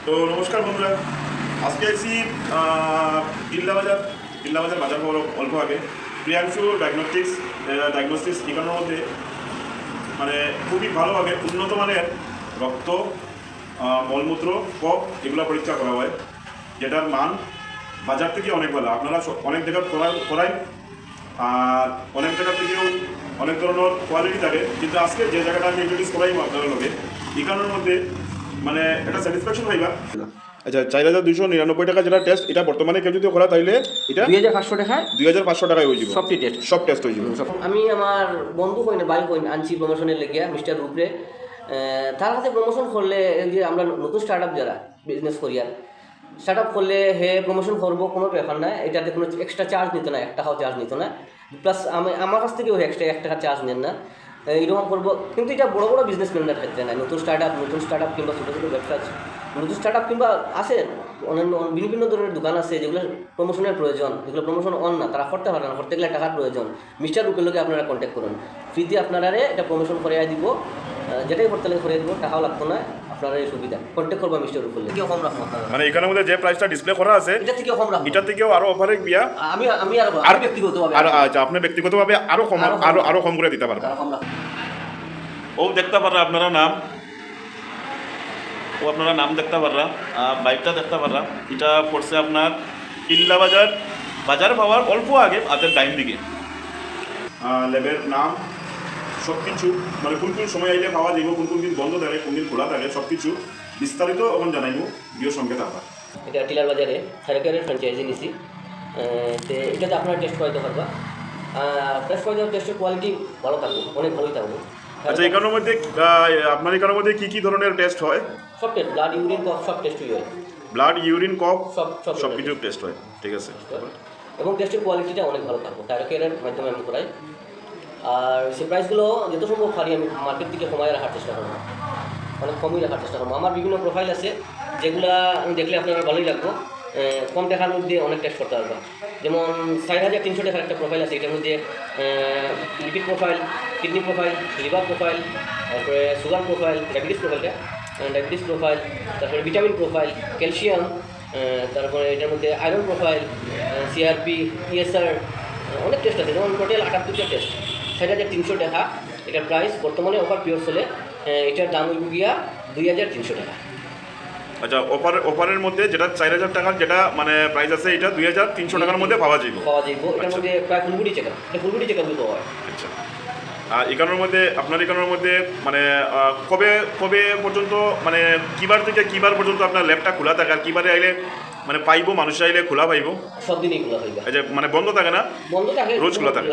তো নমস্কার বন্ধুরা, আজকে আছি কিল্লাবাজার বাজার খবর অল্প আগে প্রিয়াংশু ডায়াগনস্টিক্স ঠিকানোর মধ্যে মানে খুবই ভালোভাবে উন্নত মানের রক্ত, মলমূত্র, কফ এগুলো পরীক্ষা করা হয়, যেটার মান বাজার থেকে অনেক ভালো। আপনারা অনেক জায়গা করাই আর অনেক জায়গা থেকেও অনেক ধরনের কোয়ালিটি থাকে, কিন্তু আজকে যে জায়গাটা আমি ইন্ট্রোডিউস করাই আপনারা লোকে ঠিকানোর মধ্যে মানে একটা স্যাটিসফ্যাকশন হইবা। আচ্ছা, 4,299 টাকা যেটা টেস্ট, এটা বর্তমানে কেউ যদি করা তাইলে এটা 2,500 টাকায় 2,500 টাকায় হয়ে যাবে সব টেস্ট হয়ে যাবে। আমি আমার বন্ধু হইন ভাই হইন আনছি প্রমোশনের লেগে মিস্টার রূপরে তার হাতে প্রমোশন করলে যে আমরা নতুন স্টার্ট আপ যারা বিজনেস করি আর স্টার্ট আপ করলে হে প্রমোশন করবো কোনো ব্যাপার না, এটাতে কোনো এক্সট্রা চার্জ নিত না, 1 টাকাও চার্জ নিত না, প্লাস আমার কাছ থেকেও এক্সট্রা 1 টাকা চার্জ নেন না, এরকম করবো। কিন্তু এটা বড় বড় বিজনেসম্যানদের ক্ষেত্রে না, নতুন স্টার্ট আপ কিংবা ছোটো ছোটো ব্যবসা নতুন স্টার্ট আপ কিংবা আছে অন্যান্য বিভিন্ন ধরনের দোকান আছে যেগুলো প্রমোশনের প্রয়োজন, যেগুলো প্রমোশন অন না, তারা করতে পারে না, করতে গেলে টাকার প্রয়োজন। মিস্টার রূপের লোকে আপনারা কন্ট্যাক্ট করুন, ফ্রিতে আপনারা এটা প্রমোশন করিয়ে দিব, যেটাই করতে লাগে করিয়ে দিব, টাকাও লাগতো না, আপনারা এই সুবিধা কন্ট্যাক্ট করবা মিস্টার রূপের লোকে। কম রাখবো মানে এখানের মধ্যে যে প্রাইসটা ডিসপ্লে করা আছে এটা থেকে কম রাখবো, এটা থেকেও আরো অফারে বিয়া আমি আর ব্যক্তিগতভাবে আচ্ছা, আপনি ব্যক্তিগতভাবে আরো কম করে দিতে পারবেন। ও দেখতে পাররা আপনারা নাম দেখতে পাররা, বাইকটা দেখতে পাররা, এটা পড়ছে আপনার বাজার পাওয়ার অল্প আগে হাতের ডাইন দিকে। ল্যাবের নাম সব কিছু মানে কোন কোন সময় আইলে পাওয়া যাইব, কোন কোন দিন বন্ধ থাকে, কোন দিন খোলা থাকে, সব কিছু বিস্তারিত এখন জানাইব ভিডিও সঙ্গে থাকবা। এটা টিলার বাজারে থাইরকেয়ারের ফ্র্যাঞ্চাইজি নিছি, তো এটাতে আপনারা টেস্ট করাইতে পারবা, টেস্ট করে দেওয়ার টেস্টের কোয়ালিটি ভালো থাকবে, অনেক ভালোই থাকবে। আচ্ছা, এখানের মধ্যে আপনার এখানের মধ্যে কী কী ধরনের টেস্ট হয়? সব টেস্ট, ব্লাড ইউরিন কফ সব টেস্টই হয়, ব্লাড ইউরিন কফ সব কিছু টেস্ট হয়, ঠিক আছে। এবং টেস্টের কোয়ালিটিটা অনেক ভালো থাকবে, থাইরকেয়ারের মাধ্যমে আমি করাই। আর সে প্রাইসগুলো যত সম্ভব পারি আমি মার্কেট থেকে কমায় রাখার চেষ্টা করবো, অনেক কমই রাখার চেষ্টা করবো। আমার বিভিন্ন প্রোফাইল আছে যেগুলা আমি দেখলে আপনারা ভালোই লাগবো, কম টাকার মধ্যে অনেক টেস্ট করতে পারবা। যেমন 4,300 টাকার একটা প্রোফাইল আছে, এটার মধ্যে lipid profile, kidney profile, liver profile, তারপরে সুগার প্রোফাইল, ডায়াবেটিস প্রোফাইল, তারপরে ভিটামিন প্রোফাইল, ক্যালসিয়াম, তারপরে এটার মধ্যে আয়রন প্রোফাইল, সিআরপি, ইএসআর, অনেক টেস্ট আছে। যেমন টোটাল 78টা টেস্ট, 4,300 টাকা এটার প্রাইস। বর্তমানে অফার পিওর চলে, এটার দাম হইব গিয়া 2,300 টাকা। আচ্ছা, অফারের মধ্যে যেটা 4,000 টাকার যেটা মানে প্রাইস আছে, এটা 2,300 টাকার মধ্যে পাওয়া যাইব। এটার মধ্যে প্রায় ফুলবুডি চেক পাওয়া হয়। আচ্ছা, আর এখানের মধ্যে মানে কবে পর্যন্ত মানে কিবার পর্যন্ত আপনার ল্যাবটা খোলা থাকে, আর কিবারে আইলে মানে পাইবো, মানুষ আইলে খোলা পাইবো? সব দিনই খোলা পাইবা। আচ্ছা, মানে বন্ধ থাকে না? বন্ধ থাকে, রোজ খোলা থাকে।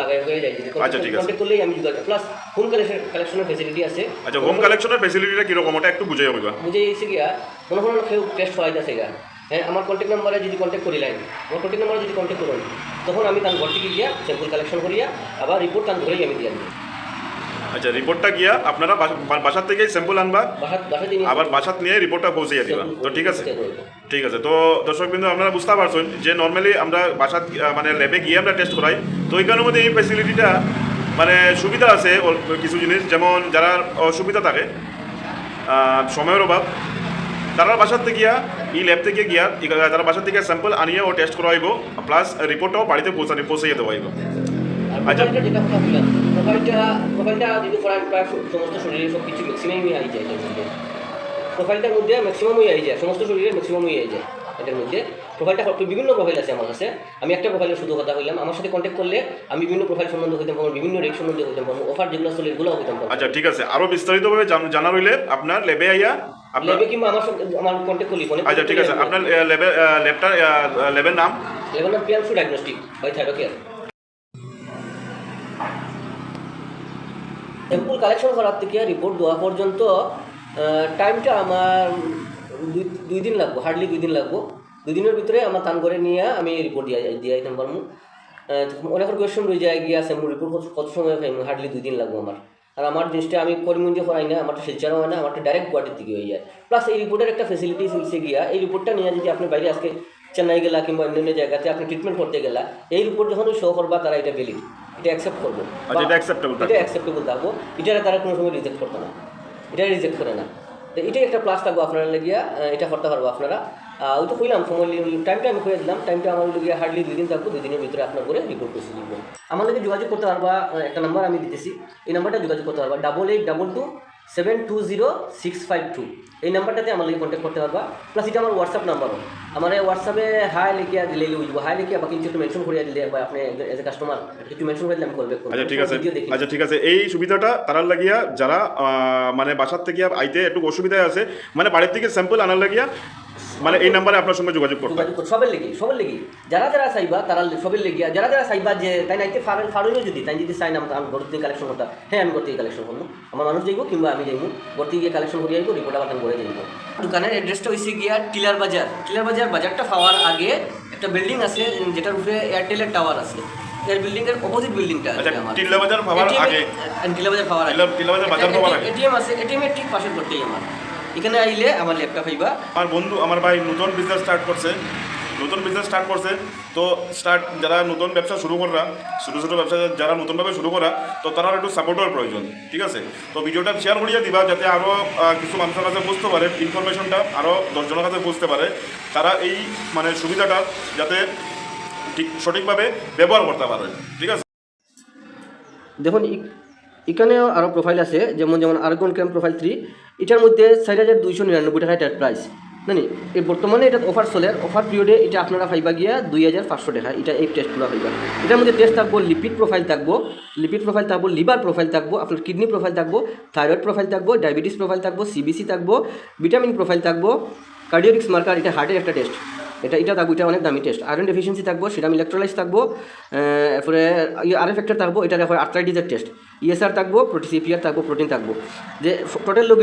আচ্ছা, ঠিক আছে। কন্টাক্ট করলেই আমি যোগাযোগ, প্লাস হোম কালেকশনের ফ্যাসিলিটি আছে। আচ্ছা, হোম কালেকশনের ফ্যাসিলিটিটা কিরকম, ওটা একটু বুঝাই হইবা। এসে গিয়া মনে হয় কেউ টেস্ট করাইতেছে গা, হ্যাঁ, আমার কন্ট্যাক্ট নাম্বারে যদি কন্ট্যাক্ট করলেন, তখন আমি তার ঘর থেকে গিয়া স্যাম্পল কালেকশন করিয়া আবার রিপোর্ট তার ঘরেই আমি দিয়ে আনবো। আচ্ছা, রিপোর্টটা গিয়া আপনারা বাসার থেকেই স্যাম্পল আনবা, আবার বাসাত নিয়ে রিপোর্টটা পৌঁছে দিবা। তো ঠিক আছে। তো দর্শকবৃন্দ, আপনারা বুঝতে পারছেন যে নর্মালি আমরা বাসাত মানে ল্যাবে গিয়ে আমরা টেস্ট করাই, তো ওইখানের মধ্যে এই ফ্যাসিলিটিটা মানে সুবিধা আছে কিছু জিনিস, যেমন যারা অসুবিধা থাকে, সময়ের অভাব, তারা বাসার থেকে গিয়া এই ল্যাব থেকে গিয়া তারা বাসার থেকে স্যাম্পল আনিয়ে ও টেস্ট করাইব, প্লাস রিপোর্টটাও বাড়িতে পৌঁছে দেওয়া হইব। আচ্ছা, যেটা কথা বললাম, প্রোফাইলটা যদি করেন প্রায় সমস্ত শরীরে সব কিছু ম্যাক্সিমামই আই যায় এটার মধ্যে, প্রোফাইলটার মধ্যে ম্যাক্সিমামই আই যায়, সমস্ত শরীরে ম্যাক্সিমামই আই যায় এটার মধ্যে। প্রোফাইলটা বিভিন্ন প্রোফাইল আছে আমার কাছে, আমি একটা প্রোফাইলের শুধু কথা বললাম। আমার সাথে কন্ট্যাক্ট করলে আমি বিভিন্ন প্রোফাইল সম্বন্ধে হইতাম পারবো, বিভিন্ন রেট সম্বন্ধে হইতাম পারবো, অফার যেগুলো চলে এগুলো হইতাম পারবো। আচ্ছা, ঠিক আছে। আরও বিস্তারিতভাবে জানা রইলে আপনার ল্যাবে আইয়া ল্যাবে কিংবা আমার কন্ট্যাক্ট করলি ফোনে। আচ্ছা, ঠিক আছে। আপনার ল্যাবের নাম Priyanshu diagnostic by Thyrocare. Sample collection করার থেকে রিপোর্ট দেওয়া পর্যন্ত টাইমটা আমার 2 দিন লাগবো, হার্ডলি 2 দিন লাগবো। 2 দিনের ভিতরে আমার তান করে নিয়ে আমি রিপোর্ট দিয়ে দিতাম পারবো। অনেকের কোয়েশ্চন রয়ে যায় গিয়ে স্যাম্পল রিপোর্ট কত সময় পাইব, হার্ডলি 2 দিন লাগবো আমার। আর আমার জিনিসটা আমি করিমগঞ্জে করাই না, আমারটা শিলচরও হয় না, আমারটা ডাইরেক্ট গুয়াহাটির থেকে হয়ে যায়। প্লাস এই রিপোর্টের একটা ফেসিলিটি হচ্ছে গিয়া, এই রিপোর্টটা নিয়ে যদি আপনি বাইরে আজকে চেন্নাই গেলা কিংবা অন্যান্য জায়গাতে আপনি ট্রিটমেন্ট করতে গেলা, এই রিপোর্ট যখন শো করবা তারা এটা ভ্যালিড, এটা অ্যাকসেপ্ট করবো, এটা অ্যাকসেপ্টেবল থাকবো, এটা তারা কোনো সময় রিজেক্ট করতো না, এটা রিজেক্ট করে না। তো এটাই একটা প্লাস থাকবো আপনারা লেগিয়া, এটা করতে পারবো আপনারা। ওই তো কইলাম সময় টাইমটা আমি করে দিলাম, টাইমটা আমার লেগে হার্ডলি 2 দিন থাকবো, 2 দিনের ভিতরে আপনার করে রিপোর্ট করে দিব। আমার লেগে যোগাযোগ করতে পারবা, একটা নাম্বার আমি দিতেছি, এই নাম্বারটা যোগাযোগ করতে পারবা 8822722652, এই নাম্বারটাতে আমার লেগে কন্ট্যাক্ট করতে পারবা। প্লাস এটা আমার হোয়াটসঅ্যাপ নাম্বারও, আমার হোয়াটসঅ্যাপে হাই লিখিয়া দিলে উইব, হাই লিখিয়া বা কিছু একটু মেনশন করিয়া দিলে বা আপনি এজ এ কাস্টমার কিছু মেনশন করে দিলে আমি কল ব্যাক করবো। আচ্ছা ঠিক আছে, ভিডিও দেখি। আচ্ছা ঠিক আছে, এই সুবিধাটা তারার লাগিয়া যারা মানে বাসার থেকে আইতে একটু অসুবিধায় আছে, মানে বাড়ির থেকে স্যাম্পল আনার লাগিয়া মানে এই নাম্বারে আপনার সঙ্গে যোগাযোগ করতে হবে। সবের লেগে যারা চাইবা তারা সবের লেগে, যারা চাইবা যে তাই নাইতে ফারুইও যদি তাই যদি চাই না আমি ঘর থেকে কালেকশন করতে, হ্যাঁ আমি ঘর থেকে কালেকশন করবো, আমার মানুষ যাইব কিংবা আমি যাইব, ঘর থেকে গিয়ে কালেকশন করে যাইব, রিপোর্ট আবার করে যাইব। দোকানের অ্যাড্রেসটা হয়েছে গিয়া টিলার বাজার। বাজারটা পাওয়ার আগে একটা বিল্ডিং আছে যেটার উপরে এয়ারটেলের টাওয়ার আছে, এর বিল্ডিংয়ের অপোজিট বিল্ডিংটা আছে আমার। টিলা বাজার পাওয়ার আগে, টিলা বাজার পাওয়ার আগে টিলা বাজার পাওয়ার আগে এটিএম আছে, এটিএমের ঠিক পাশের করতেই আমার। এখানে আইলে আমার ল্যাপটপ পাইবা। আমার বন্ধু, আমার ভাই নতুন বিজনেস স্টার্ট করছে, তো যারা নতুন ব্যবসা শুরু করা, ছোটো ব্যবসা যারা নতুনভাবে শুরু করা, তো তারা একটু সাপোর্টের প্রয়োজন, ঠিক আছে? তো ভিডিওটা শেয়ার করিয়া দিবা যাতে আরও কিছু মানুষের কাছে বুঝতে পারে, ইনফরমেশনটা আরও 10 জনের কাছে বুঝতে পারে, তারা এই মানে সুবিধাটা যাতে ঠিক সঠিকভাবে ব্যবহার করতে পারে, ঠিক আছে? দেখুন এখানেও আরও প্রোফাইল আছে, যেমন আর্গন ক্যাম্প প্রোফাইল 3, এটার মধ্যে 4299 টাকা এটার প্রাইস। জানি এই বর্তমানে এটা অফার চলে, অফার পিরিয়ডে এটা আপনারা পাইবা গিয়া 2500 টাকা, এটা এই টেস্টগুলো পাইবা। এটার মধ্যে টেস্ট থাকবো লিপিড প্রোফাইল থাকবো, লিভার প্রোফাইল থাকবো, আপনার কিডনি প্রোফাইল থাকবো, থাইরয়েড প্রোফাইল থাকবো, ডায়াবেটিস প্রোফাইল থাকবো, সিবিসি থাকবো, ভিটামিন প্রোফাইল থাকবো, কার্ডিওরিক্স মার্কার, এটা হার্টের একটা টেস্ট, এটা থাকবো, এটা অনেক দামি টেস্ট। আয়রন ডেফিসিয়েন্সি থাকবো, সিরাম ইলেকট্রোলাইস থাকবো, এরপরে আরএফ ফ্যাক্টর থাকবো, এটা দেখো আর্থ্রাইটিসের টেস্ট, ইএসআর থাকবো, সিপিআর থাকবো, প্রোটিন থাকবো, যে টোটাল লোক